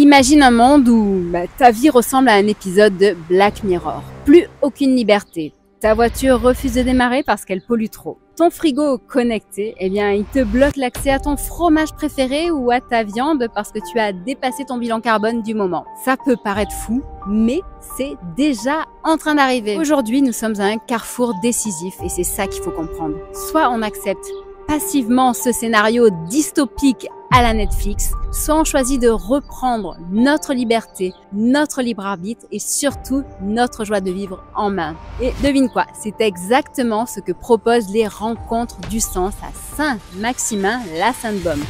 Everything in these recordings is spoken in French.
Imagine un monde où ta vie ressemble à un épisode de Black Mirror. Plus aucune liberté. Ta voiture refuse de démarrer parce qu'elle pollue trop. Ton frigo connecté, il te bloque l'accès à ton fromage préféré ou à ta viande parce que tu as dépassé ton bilan carbone du moment. Ça peut paraître fou, mais c'est déjà en train d'arriver. Aujourd'hui, nous sommes à un carrefour décisif et c'est ça qu'il faut comprendre. Soit on accepte passivement ce scénario dystopique à la Netflix, soit on choisit de reprendre notre liberté, notre libre arbitre et surtout notre joie de vivre en main. Et devine quoi, c'est exactement ce que proposent les rencontres du sens à Saint-Maximin-la-Sainte-Baume.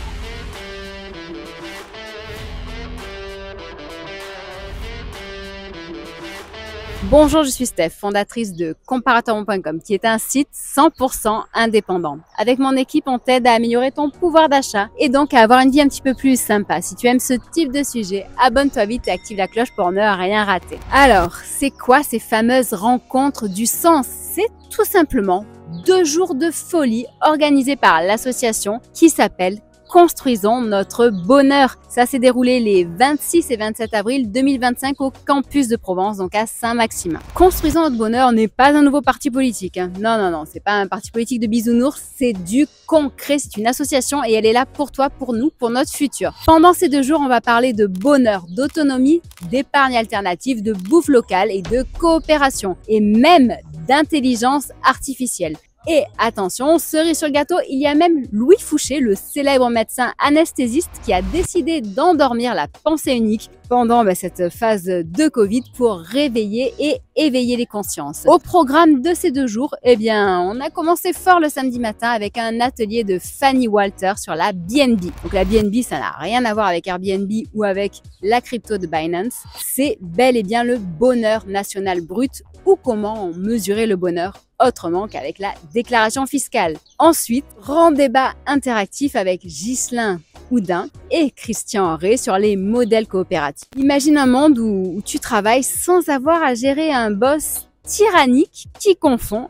Bonjour, je suis Steph, fondatrice de Comparatormont.com, qui est un site 100% indépendant. Avec mon équipe, on t'aide à améliorer ton pouvoir d'achat et donc à avoir une vie un petit peu plus sympa. Si tu aimes ce type de sujet, abonne-toi vite et active la cloche pour ne rien rater. Alors, c'est quoi ces fameuses rencontres du sens? C'est tout simplement 2 jours de folie organisés par l'association qui s'appelle Construisons notre bonheur. Ça s'est déroulé les 26 et 27 avril 2025 au campus de Provence, donc à Saint-Maximin. Construisons notre bonheur n'est pas un nouveau parti politique. Non, c'est pas un parti politique de bisounours, c'est du concret. C'est une association et elle est là pour toi, pour nous, pour notre futur. Pendant ces 2 jours, on va parler de bonheur, d'autonomie, d'épargne alternative, de bouffe locale et de coopération et même d'intelligence artificielle. Et attention, cerise sur le gâteau, il y a même Louis Fouché, le célèbre médecin anesthésiste qui a décidé d'endormir la pensée unique pendant cette phase de Covid pour réveiller et éveiller les consciences. Au programme de ces 2 jours, on a commencé fort le samedi matin avec un atelier de Fanny Walter sur la BNB. Donc la BNB, ça n'a rien à voir avec Airbnb ou avec la crypto de Binance. C'est bel et bien le bonheur national brut ou comment mesurer le bonheur autrement qu'avec la déclaration fiscale. Ensuite, grand débat interactif avec Ghislain Houdin et Christian Ré sur les modèles coopératifs. Imagine un monde où tu travailles sans avoir à gérer un boss tyrannique qui confond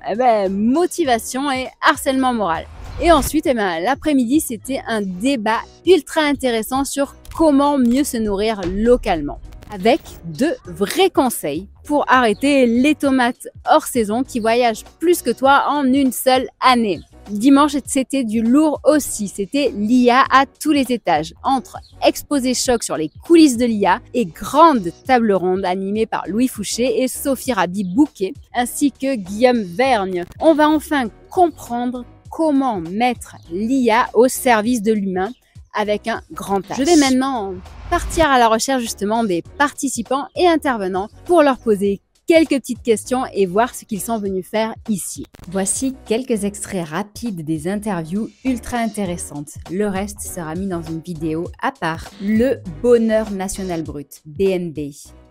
motivation et harcèlement moral. Et ensuite, l'après-midi, c'était un débat ultra intéressant sur comment mieux se nourrir localement, avec 2 vrais conseils pour arrêter les tomates hors saison qui voyagent plus que toi en une seule année. Dimanche, c'était du lourd aussi. C'était l'IA à tous les étages. Entre exposé choc sur les coulisses de l'IA et grande table ronde animée par Louis Fouché et Sophie Rabi-Bouquet, ainsi que Guillaume Vergne. On va enfin comprendre comment mettre l'IA au service de l'humain avec un grand H. Je vais maintenant partir à la recherche justement des participants et intervenants pour leur poser quelques petites questions et voir ce qu'ils sont venus faire ici. Voici quelques extraits rapides des interviews ultra intéressantes. Le reste sera mis dans une vidéo à part. Le bonheur national brut, BNB.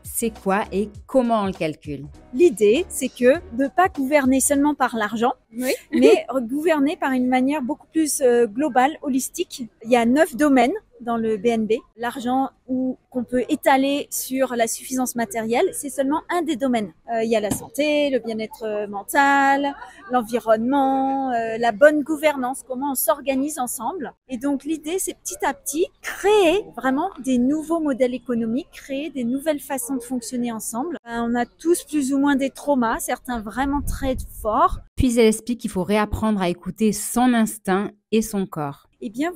C'est quoi et comment on le calcule? L'idée, c'est que de ne pas gouverner seulement par l'argent, mais gouverner par une manière beaucoup plus globale, holistique. Il y a 9 domaines dans le BNB. L'argent qu'on peut étaler sur la suffisance matérielle, c'est seulement un des domaines. Il y a la santé, le bien-être mental, l'environnement, la bonne gouvernance, comment on s'organise ensemble. Et donc l'idée, c'est petit à petit créer vraiment des nouveaux modèles économiques, créer des nouvelles façons de fonctionner ensemble. On a tous plus ou moins des traumas, certains vraiment très forts. Puis elle explique qu'il faut réapprendre à écouter son instinct et son corps.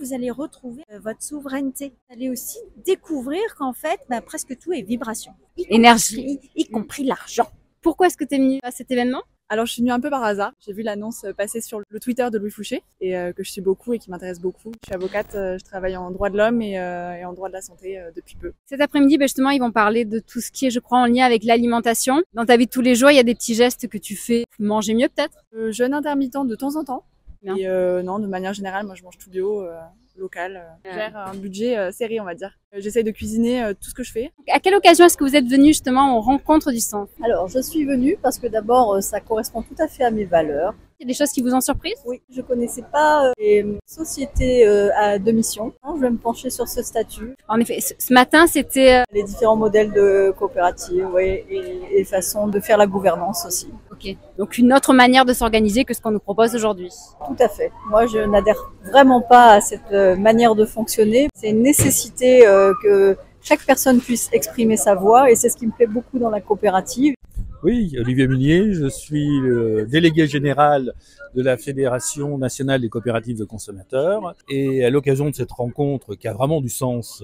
Vous allez retrouver votre souveraineté. Vous allez aussi découvrir qu'en fait, presque tout est vibration. Énergie. Y compris l'argent. Pourquoi est-ce que tu es venu à cet événement? Alors, je suis venue un peu par hasard. J'ai vu l'annonce passer sur le Twitter de Louis Fouché et que je suis beaucoup et qui m'intéresse beaucoup. Je suis avocate, je travaille en droit de l'homme et en droit de la santé depuis peu. Cet après-midi, justement, ils vont parler de tout ce qui est, je crois, en lien avec l'alimentation. Dans ta vie de tous les jours, il y a des petits gestes que tu fais. Manger mieux peut-être? Jeûne intermittent de temps en temps. Bien. Et non, de manière générale, moi je mange tout bio, local. Je gère un budget serré, on va dire. J'essaye de cuisiner tout ce que je fais. À quelle occasion est-ce que vous êtes venu justement aux rencontres du sens? Alors, je suis venue parce que d'abord, ça correspond tout à fait à mes valeurs. Il y a des choses qui vous ont surprise? Oui, je connaissais pas les sociétés à deux missions. Je vais me pencher sur ce statut. En effet, ce matin, c'était... Les différents modèles de coopératives, oui, et façons de faire la gouvernance aussi. Ok, donc une autre manière de s'organiser que ce qu'on nous propose aujourd'hui. Tout à fait. Moi, je n'adhère vraiment pas à cette manière de fonctionner. C'est une nécessité que chaque personne puisse exprimer sa voix et c'est ce qui me plaît beaucoup dans la coopérative. Oui, Olivier Munier, je suis le délégué général de la Fédération nationale des coopératives de consommateurs et à l'occasion de cette rencontre qui a vraiment du sens,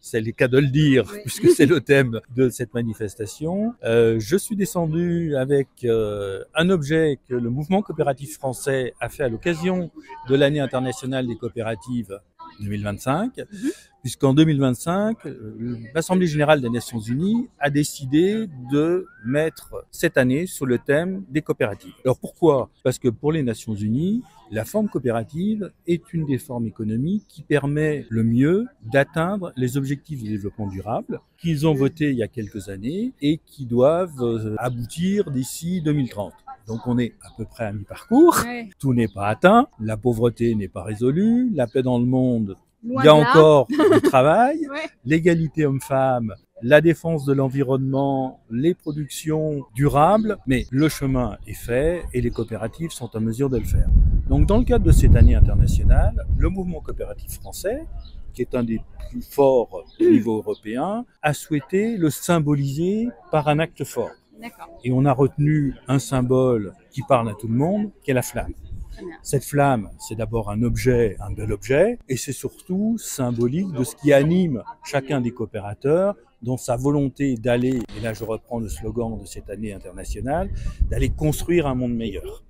c'est le cas de le dire puisque c'est le thème de cette manifestation, je suis descendu avec un objet que le mouvement coopératif français a fait à l'occasion de l'année internationale des coopératives 2025, puisqu'en 2025, l'Assemblée générale des Nations unies a décidé de mettre cette année sur le thème des coopératives. Alors pourquoi? Parce que pour les Nations unies, la forme coopérative est une des formes économiques qui permet le mieux d'atteindre les objectifs de développement durable qu'ils ont votés il y a quelques années et qui doivent aboutir d'ici 2030. Donc on est à peu près à mi-parcours, tout n'est pas atteint, la pauvreté n'est pas résolue, la paix dans le monde, il y a encore du travail, l'égalité homme-femme, la défense de l'environnement, les productions durables, mais le chemin est fait et les coopératives sont en mesure de le faire. Donc dans le cadre de cette année internationale, le mouvement coopératif français, qui est un des plus forts au niveau européen, a souhaité le symboliser par un acte fort. Et on a retenu un symbole qui parle à tout le monde, qui est la flamme. Cette flamme, c'est d'abord un objet, un bel objet, et c'est surtout symbolique de ce qui anime chacun des coopérateurs dans sa volonté d'aller, et là je reprends le slogan de cette année internationale, d'aller construire un monde meilleur.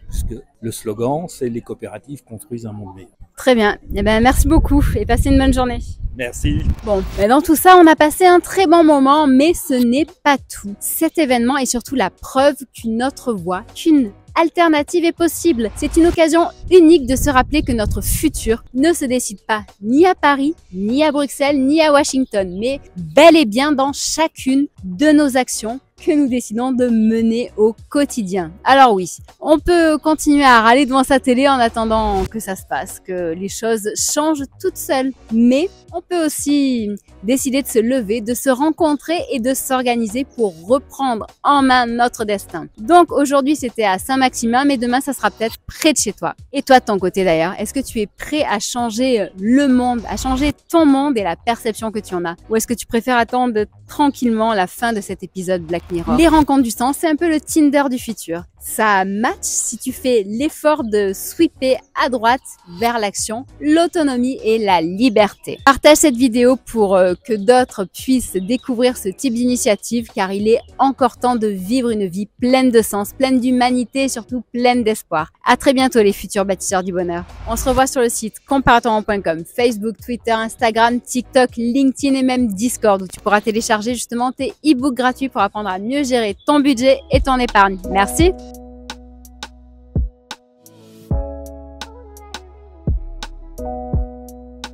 Parce que le slogan, c'est les coopératives construisent un monde meilleur. Très bien. Eh ben, merci beaucoup et passez une bonne journée. Merci. Bon, mais dans tout ça, on a passé un très bon moment, mais ce n'est pas tout. Cet événement est surtout la preuve qu'une autre voie, qu'une alternative est possible. C'est une occasion unique de se rappeler que notre futur ne se décide pas ni à Paris, ni à Bruxelles, ni à Washington, mais bel et bien dans chacune de nos actions que nous décidons de mener au quotidien. Alors oui, on peut continuer à râler devant sa télé en attendant que ça se passe, que les choses changent toutes seules. Mais on peut aussi décider de se lever, de se rencontrer et de s'organiser pour reprendre en main notre destin. Donc aujourd'hui, c'était à Saint-Maximin, mais demain, ça sera peut-être près de chez toi. Et toi, de ton côté d'ailleurs, est-ce que tu es prêt à changer le monde, à changer ton monde et la perception que tu en as? Ou est-ce que tu préfères attendre tranquillement la fin de cet épisode Black Mirror? Les rencontres du sens, c'est un peu le Tinder du futur. Ça match si tu fais l'effort de sweeper à droite vers l'action, l'autonomie et la liberté. Partage cette vidéo pour que d'autres puissent découvrir ce type d'initiative car il est encore temps de vivre une vie pleine de sens, pleine d'humanité et surtout pleine d'espoir. À très bientôt les futurs bâtisseurs du bonheur. On se revoit sur le site comparatoron.com, Facebook, Twitter, Instagram, TikTok, LinkedIn et même Discord où tu pourras télécharger justement tes e-books gratuits pour apprendre à mieux gérer ton budget et ton épargne. Merci.